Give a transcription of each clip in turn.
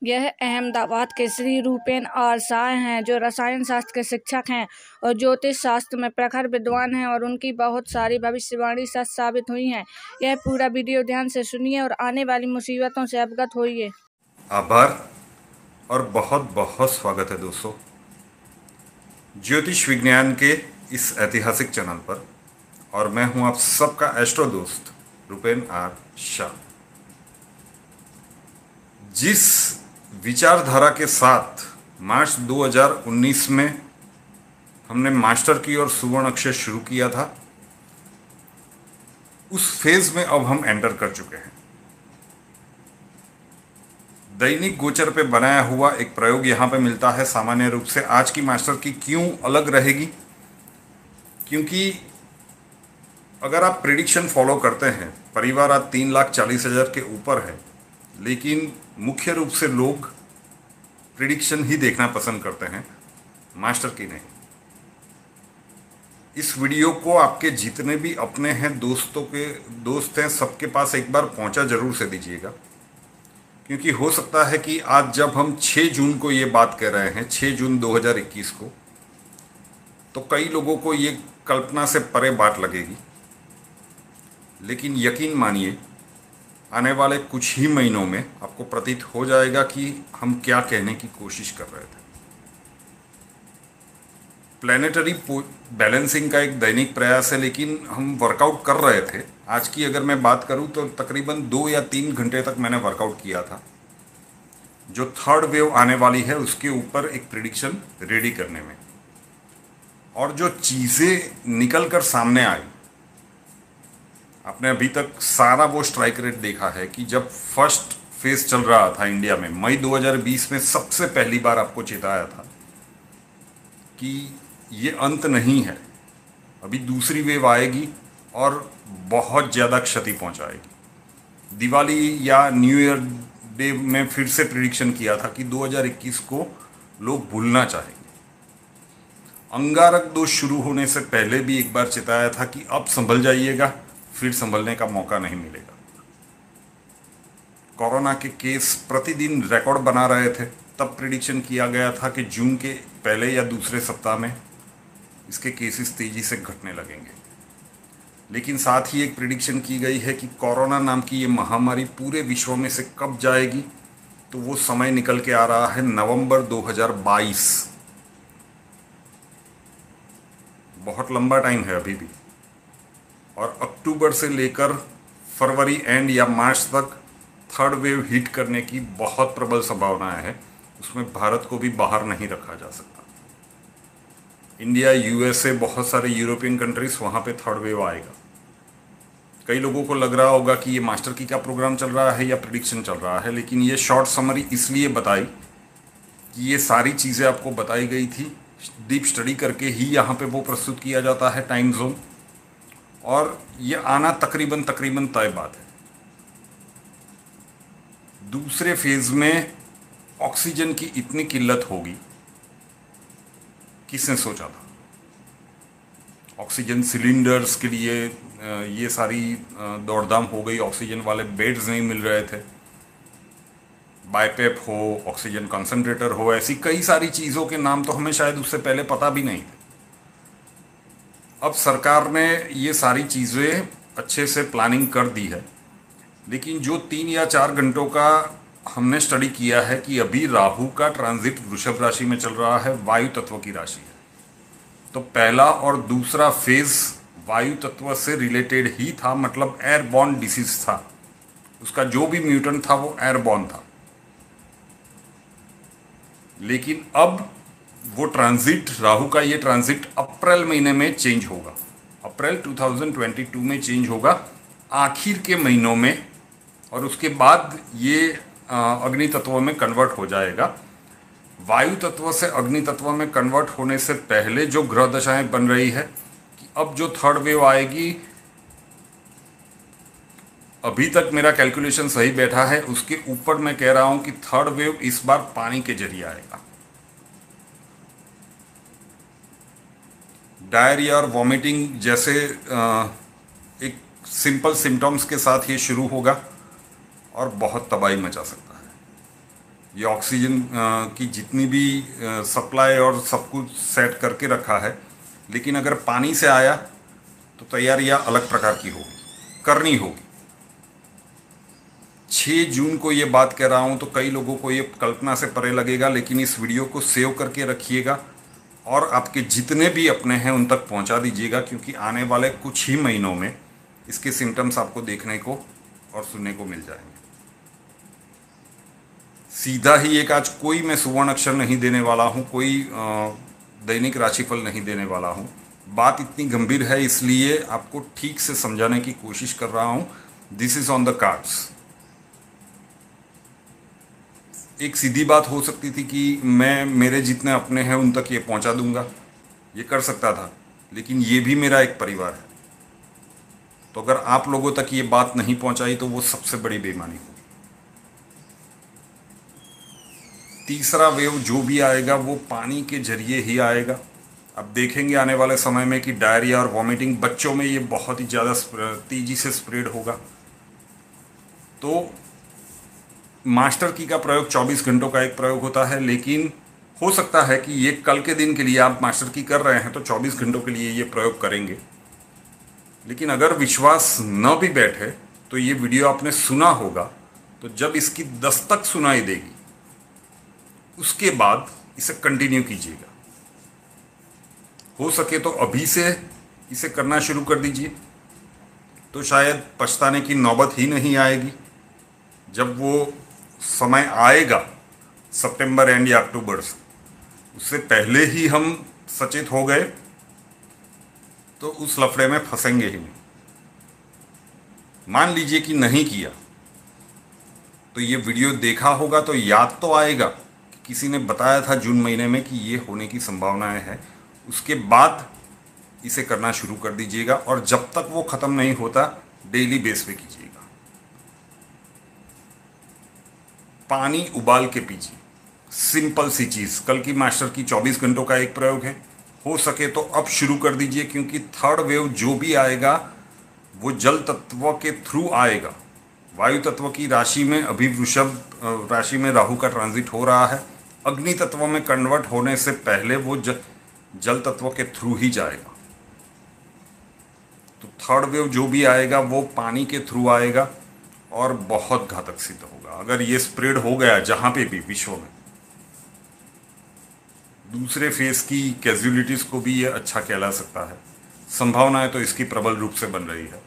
यह अहमदाबाद के श्री रूपेन आर शाह हैं, जो रसायन शास्त्र के शिक्षक हैं और ज्योतिष शास्त्र में प्रखर विद्वान हैं और उनकी बहुत सारी भविष्यवाणी सच साबित हुई हैं। यह पूरा वीडियो ध्यान से सुनिए और आने वाली मुसीबतों से अवगत होइए। आभार और बहुत बहुत स्वागत है दोस्तों ज्योतिष विज्ञान के इस ऐतिहासिक चैनल पर। और मैं हूं आप सबका एस्ट्रो दोस्त रूपेन आर शाह। जिस विचारधारा के साथ मार्च 2019 में हमने मास्टर की और सुवर्ण अक्षर शुरू किया था, उस फेज में अब हम एंटर कर चुके हैं। दैनिक गोचर पे बनाया हुआ एक प्रयोग यहाँ पे मिलता है। सामान्य रूप से आज की मास्टर की क्यों अलग रहेगी, क्योंकि अगर आप प्रिडिक्शन फॉलो करते हैं, परिवार आज 3,40,000 के ऊपर है, लेकिन मुख्य रूप से लोग प्रिडिक्शन ही देखना पसंद करते हैं, मास्टर की नहीं। इस वीडियो को आपके जितने भी अपने हैं, दोस्त हैं, सबके पास एक बार पहुंचा जरूर से दीजिएगा, क्योंकि हो सकता है कि आज जब हम 6 जून को ये बात कह रहे हैं, 6 जून 2021 को, तो कई लोगों को ये कल्पना से परे बात लगेगी। लेकिन यकीन मानिए, आने वाले कुछ ही महीनों में आपको प्रतीत हो जाएगा कि हम क्या कहने की कोशिश कर रहे थे। प्लैनेटरी बैलेंसिंग का एक दैनिक प्रयास है, लेकिन हम वर्कआउट कर रहे थे। आज की अगर मैं बात करूं तो तकरीबन 2 या 3 घंटे तक मैंने वर्कआउट किया था, जो थर्ड वेव आने वाली है उसके ऊपर एक प्रिडिक्शन रेडी करने में। और जो चीज़ें निकल कर सामने आई, आपने अभी तक सारा वो स्ट्राइक रेट देखा है कि जब फर्स्ट फेज चल रहा था इंडिया में, मई 2020 में सबसे पहली बार आपको चेताया था कि ये अंत नहीं है, अभी दूसरी वेव आएगी और बहुत ज़्यादा क्षति पहुंचाएगी। दिवाली या न्यू ईयर डे में फिर से प्रिडिक्शन किया था कि 2021 को लोग भूलना चाहेंगे। अंगारक दोष शुरू होने से पहले भी एक बार चेताया था कि अब संभल जाइएगा, फिर संभलने का मौका नहीं मिलेगा। कोरोना के केस प्रतिदिन रिकॉर्ड बना रहे थे, तब प्रिडिक्शन किया गया था कि जून के पहले या दूसरे सप्ताह में इसके केसेस तेजी से घटने लगेंगे। लेकिन साथ ही एक प्रिडिक्शन की गई है कि कोरोना नाम की ये महामारी पूरे विश्व में से कब जाएगी, तो वो समय निकल के आ रहा है नवंबर 2022। बहुत लंबा टाइम है अभी भी। और अक्टूबर से लेकर फरवरी एंड या मार्च तक थर्ड वेव हिट करने की बहुत प्रबल संभावनाएं है। उसमें भारत को भी बाहर नहीं रखा जा सकता। इंडिया, यूएसए, बहुत सारे यूरोपियन कंट्रीज, वहाँ पे थर्ड वेव आएगा। कई लोगों को लग रहा होगा कि ये मास्टर की क्या प्रोग्राम चल रहा है या प्रिडिक्शन चल रहा है, लेकिन ये शॉर्ट समरी इसलिए बताई कि ये सारी चीज़ें आपको बताई गई थी। डीप स्टडी करके ही यहाँ पे वो प्रस्तुत किया जाता है टाइम जोन, और ये आना तकरीबन तय बात है। दूसरे फेज में ऑक्सीजन की इतनी किल्लत होगी, किसने सोचा था। ऑक्सीजन सिलेंडर्स के लिए ये सारी दौड़धाम हो गई। ऑक्सीजन वाले बेड्स नहीं मिल रहे थे, बाइपेप हो, ऑक्सीजन कंसंट्रेटर हो, ऐसी कई सारी चीज़ों के नाम तो हमें शायद उससे पहले पता भी नहीं थे। अब सरकार ने ये सारी चीज़ें अच्छे से प्लानिंग कर दी है। लेकिन जो 3 या 4 घंटों का हमने स्टडी किया है कि अभी राहु का ट्रांजिट वृषभ राशि में चल रहा है, वायु तत्व की राशि है, तो पहला और दूसरा फेज वायु तत्व से रिलेटेड ही था, मतलब एयरबॉर्न डिसीज था। उसका जो भी म्यूटेंट था वो एयरबॉर्न था। लेकिन अब वो ट्रांजिट, राहु का ये ट्रांजिट अप्रैल महीने में चेंज होगा। अप्रैल 2022 में चेंज होगा, आखिर के महीनों में, और उसके बाद ये अग्नि तत्व में कन्वर्ट हो जाएगा। वायु तत्व से अग्नि तत्व में कन्वर्ट होने से पहले जो ग्रह दशाएं बन रही है कि अब जो थर्ड वेव आएगी, अभी तक मेरा कैलकुलेशन सही बैठा है, उसके ऊपर मैं कह रहा हूं कि थर्ड वेव इस बार पानी के जरिए आएगा। डायरिया और वॉमिटिंग जैसे एक सिंपल सिम्टम्स के साथ ये शुरू होगा और बहुत तबाही मचा सकता है। ये ऑक्सीजन की जितनी भी सप्लाई और सब कुछ सेट करके रखा है, लेकिन अगर पानी से आया तो तैयारियां अलग प्रकार की होगी, करनी होगी। 6 जून को ये बात कह रहा हूँ तो कई लोगों को ये कल्पना से परे लगेगा, लेकिन इस वीडियो को सेव करके रखिएगा और आपके जितने भी अपने हैं उन तक पहुँचा दीजिएगा, क्योंकि आने वाले कुछ ही महीनों में इसके सिम्टम्स आपको देखने को और सुनने को मिल जाएंगे। सीधा ही एक आज कोई मैं सुवर्ण अक्षर नहीं देने वाला हूँ, कोई दैनिक राशिफल नहीं देने वाला हूँ। बात इतनी गंभीर है इसलिए आपको ठीक से समझाने की कोशिश कर रहा हूँ। This is on the cards. एक सीधी बात हो सकती थी कि मैं मेरे जितने अपने हैं उन तक ये पहुंचा दूंगा, ये कर सकता था, लेकिन ये भी मेरा एक परिवार है। तो अगर आप लोगों तक ये बात नहीं पहुंचाई तो वो सबसे बड़ी बेईमानी होगी। तीसरा वेव जो भी आएगा वो पानी के जरिए ही आएगा। अब देखेंगे आने वाले समय में कि डायरिया और वॉमिटिंग बच्चों में ये बहुत ही ज़्यादा तेजी से स्प्रेड होगा। तो मास्टर की का प्रयोग 24 घंटों का एक प्रयोग होता है, लेकिन हो सकता है कि ये कल के दिन के लिए आप मास्टर की कर रहे हैं तो 24 घंटों के लिए ये प्रयोग करेंगे। लेकिन अगर विश्वास न भी बैठे तो ये वीडियो आपने सुना होगा, तो जब इसकी दस्तक सुनाई देगी उसके बाद इसे कंटिन्यू कीजिएगा। हो सके तो अभी से इसे करना शुरू कर दीजिए, तो शायद पछताने की नौबत ही नहीं आएगी। जब वो समय आएगा सितंबर एंड या अक्टूबर से, उससे पहले ही हम सचेत हो गए तो उस लफड़े में फंसेंगे ही नहीं। मान लीजिए कि नहीं किया तो ये वीडियो देखा होगा तो याद तो आएगा कि किसी ने बताया था जून महीने में कि ये होने की संभावनाएं हैं। उसके बाद इसे करना शुरू कर दीजिएगा और जब तक वो ख़त्म नहीं होता डेली बेस पे कीजिएगा। पानी उबाल के पीजिए, सिंपल सी चीज़। कल की मास्टर की 24 घंटों का एक प्रयोग है, हो सके तो अब शुरू कर दीजिए, क्योंकि थर्ड वेव जो भी आएगा वो जल तत्व के थ्रू आएगा। वायु तत्व की राशि में अभी वृषभ राशि में राहु का ट्रांजिट हो रहा है। अग्नि तत्व में कन्वर्ट होने से पहले वो जल तत्व के थ्रू ही जाएगा। तो थर्ड वेव जो भी आएगा वो पानी के थ्रू आएगा और बहुत घातक सिद्ध होगा। अगर ये स्प्रेड हो गया जहां पे भी विश्व में, दूसरे फेज की कैजुअलिटीज को भी ये अच्छा कहला सकता है। संभावनाएं तो इसकी प्रबल रूप से बन रही है।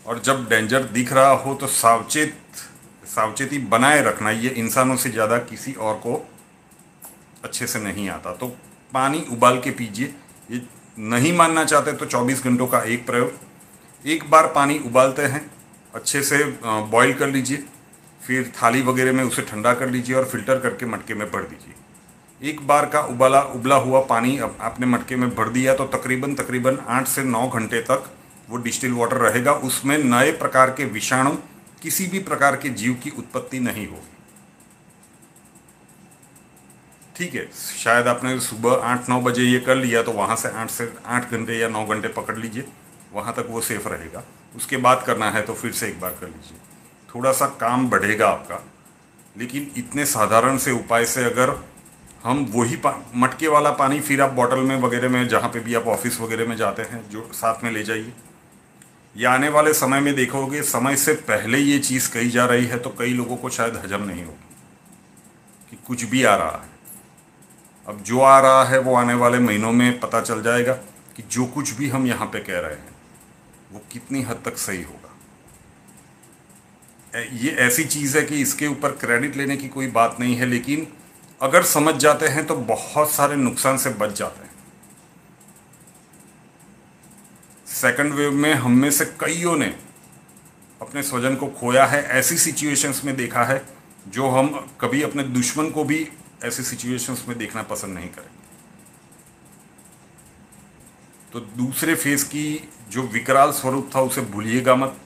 और जब डेंजर दिख रहा हो तो सावचेती बनाए रखना, ये इंसानों से ज़्यादा किसी और को अच्छे से नहीं आता। तो पानी उबाल के पीजिए। ये नहीं मानना चाहते तो 24 घंटों का एक प्रयोग। एक बार पानी उबालते हैं, अच्छे से बॉईल कर लीजिए, फिर थाली वगैरह में उसे ठंडा कर लीजिए और फिल्टर करके मटके में भर दीजिए। एक बार का उबला हुआ पानी अब आपने मटके में भर दिया तो तकरीबन 8 से 9 घंटे तक वो डिस्टिल वाटर रहेगा। उसमें नए प्रकार के विषाणु, किसी भी प्रकार के जीव की उत्पत्ति नहीं होगी। ठीक है, शायद आपने सुबह 8-9 बजे ये कर लिया तो वहाँ से 8 से 8 घंटे या 9 घंटे पकड़ लीजिए, वहाँ तक वो सेफ रहेगा। उसके बाद करना है तो फिर से एक बार कर लीजिए, थोड़ा सा काम बढ़ेगा आपका। लेकिन इतने साधारण से उपाय से अगर हम वही मटके वाला पानी फिर आप बॉटल में वगैरह में, जहाँ पे भी आप ऑफिस वगैरह में जाते हैं, जो साथ में ले जाइए। या आने वाले समय में देखोगे समय से पहले ये चीज़ कही जा रही है तो कई लोगों को शायद हजम नहीं होगी कि कुछ भी आ रहा है। अब जो आ रहा है वो आने वाले महीनों में पता चल जाएगा कि जो कुछ भी हम यहाँ पे कह रहे हैं वो कितनी हद तक सही होगा। ये ऐसी चीज़ है कि इसके ऊपर क्रेडिट लेने की कोई बात नहीं है, लेकिन अगर समझ जाते हैं तो बहुत सारे नुकसान से बच जाते हैं। सेकंड वेव में हम में से कईयों ने अपने स्वजन को खोया है। ऐसी सिचुएशंस में देखा है जो हम कभी अपने दुश्मन को भी ऐसी सिचुएशंस में देखना पसंद नहीं करेंगे। तो दूसरे फेज की जो विकराल स्वरूप था उसे भूलिएगा मत।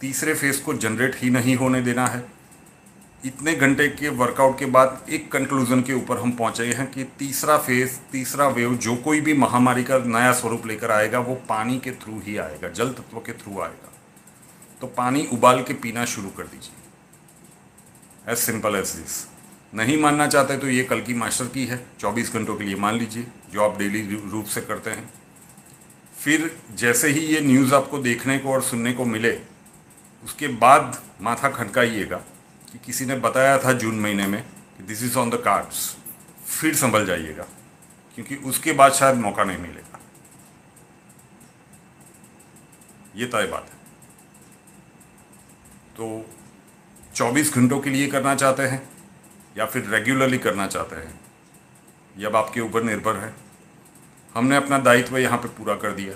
तीसरे फेज को जनरेट ही नहीं होने देना है। इतने घंटे के वर्कआउट के बाद एक कंक्लूजन के ऊपर हम पहुंचे हैं कि तीसरा फेज, तीसरा वेव जो कोई भी महामारी का नया स्वरूप लेकर आएगा वो पानी के थ्रू ही आएगा, जल तत्व के थ्रू आएगा। तो पानी उबाल के पीना शुरू कर दीजिए, एज सिंपल एज दिस। नहीं मानना चाहते तो ये कल की मास्टर की है, 24 घंटों के लिए मान लीजिए, जो आप डेली रूप से करते हैं। फिर जैसे ही ये न्यूज़ आपको देखने को और सुनने को मिले, उसके बाद माथा खटकाइएगा कि किसी ने बताया था जून महीने में कि this is on the cards, फिर संभल जाइएगा, क्योंकि उसके बाद शायद मौका नहीं मिलेगा। ये तय बात है। तो 24 घंटों के लिए करना चाहते हैं या फिर रेगुलरली करना चाहते हैं, ये अब आपके ऊपर निर्भर है। हमने अपना दायित्व यहाँ पे पूरा कर दिया,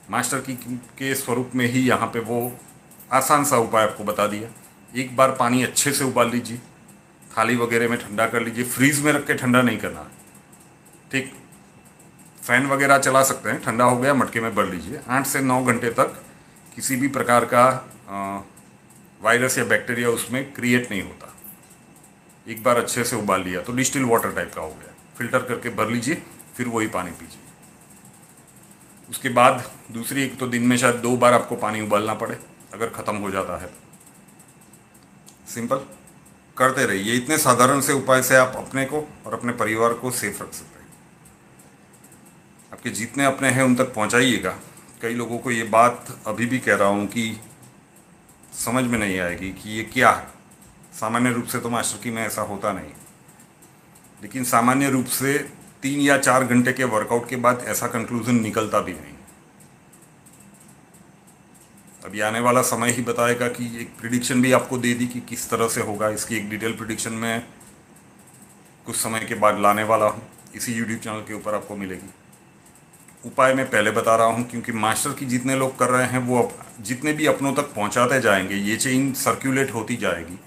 मास्टर की के स्वरूप में ही यहाँ पे वो आसान सा उपाय आपको बता दिया। एक बार पानी अच्छे से उबाल लीजिए, थाली वगैरह में ठंडा कर लीजिए, फ्रीज में रख के ठंडा नहीं करना, ठीक। फ़ैन वगैरह चला सकते हैं, ठंडा हो गया मटके में भर लीजिए। 8 से 9 घंटे तक किसी भी प्रकार का वायरस या बैक्टीरिया उसमें क्रिएट नहीं होता। एक बार अच्छे से उबाल लिया तो डिस्टिल वाटर टाइप का हो गया, फिल्टर करके भर लीजिए, फिर वही पानी पीजिए। उसके बाद दूसरी, एक तो दिन में शायद 2 बार आपको पानी उबालना पड़े अगर ख़त्म हो जाता है तो। सिंपल करते रहिए। इतने साधारण से उपाय से आप अपने को और अपने परिवार को सेफ रख सकते हैं। आपके जितने अपने हैं उन तक पहुंचाइएगा। कई लोगों को ये बात अभी भी कह रहा हूँ कि समझ में नहीं आएगी कि ये क्या है। सामान्य रूप से तो मास्टर की में ऐसा होता नहीं, लेकिन सामान्य रूप से 3 या 4 घंटे के वर्कआउट के बाद ऐसा कंक्लूजन निकलता भी नहीं। अभी आने वाला समय ही बताएगा कि एक प्रिडिक्शन भी आपको दे दी कि किस तरह से होगा। इसकी एक डिटेल प्रिडिक्शन में कुछ समय के बाद लाने वाला हूँ, इसी यूट्यूब चैनल के ऊपर आपको मिलेगी। उपाय मैं पहले बता रहा हूँ क्योंकि मास्टर की जितने लोग कर रहे हैं वो जितने भी अपनों तक पहुँचाते जाएंगे, ये चेन सर्कुलेट होती जाएगी,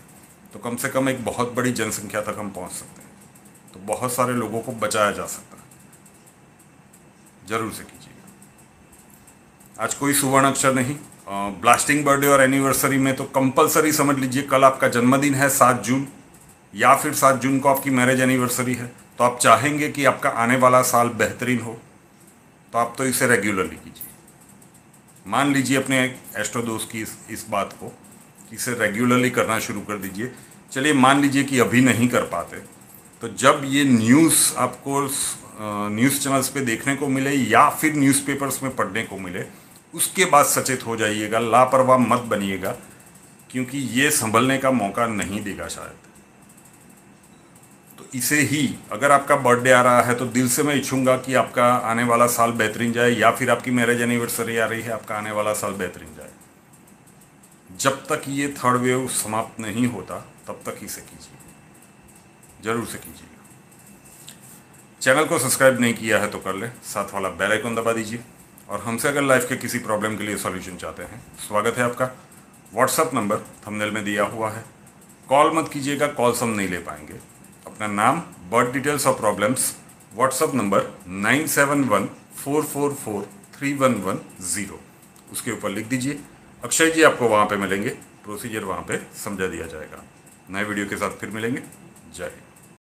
तो कम से कम एक बहुत बड़ी जनसंख्या तक हम पहुँच सकते हैं। तो बहुत सारे लोगों को बचाया जा सकता है। जरूर से कीजिएगा। आज कोई सुवर्ण अक्षर नहीं, ब्लास्टिंग बर्थडे और एनिवर्सरी में तो कंपलसरी समझ लीजिए कल आपका जन्मदिन है 7 जून, या फिर 7 जून को आपकी मैरिज एनिवर्सरी है, तो आप चाहेंगे कि आपका आने वाला साल बेहतरीन हो, तो आप तो इसे रेगुलरली कीजिए। मान लीजिए अपने एस्ट्रो दोस्त की इस बात को कि इसे रेगुलरली करना शुरू कर दीजिए। चलिए मान लीजिए कि अभी नहीं कर पाते, तो जब ये न्यूज़ आपको न्यूज़ चैनल्स पे देखने को मिले या फिर न्यूज़पेपर्स में पढ़ने को मिले, उसके बाद सचेत हो जाइएगा, लापरवाह मत बनिएगा, क्योंकि ये संभलने का मौका नहीं देगा शायद। तो इसे ही, अगर आपका बर्थडे आ रहा है तो दिल से मैं इच्छूंगा कि आपका आने वाला साल बेहतरीन जाए, या फिर आपकी मैरिज एनिवर्सरी आ रही है, आपका आने वाला साल बेहतरीन जाए। जब तक ये 3rd वेव समाप्त नहीं होता तब तक इसे कीजिए, जरूर से कीजिएगा। चैनल को सब्सक्राइब नहीं किया है तो कर ले, साथ वाला बेल आइकन दबा दीजिए। और हमसे अगर लाइफ के किसी प्रॉब्लम के लिए सॉल्यूशन चाहते हैं, स्वागत है आपका। व्हाट्सअप नंबर थंबनेल में दिया हुआ है, कॉल मत कीजिएगा, कॉल्स हम नहीं ले पाएंगे। अपना नाम, बर्थ डिटेल्स और प्रॉब्लम्स व्हाट्सअप नंबर 9714443110 उसके ऊपर लिख दीजिए। अक्षय जी आपको वहाँ पे मिलेंगे, प्रोसीजर वहाँ पे समझा दिया जाएगा। नए वीडियो के साथ फिर मिलेंगे। जय हिंद।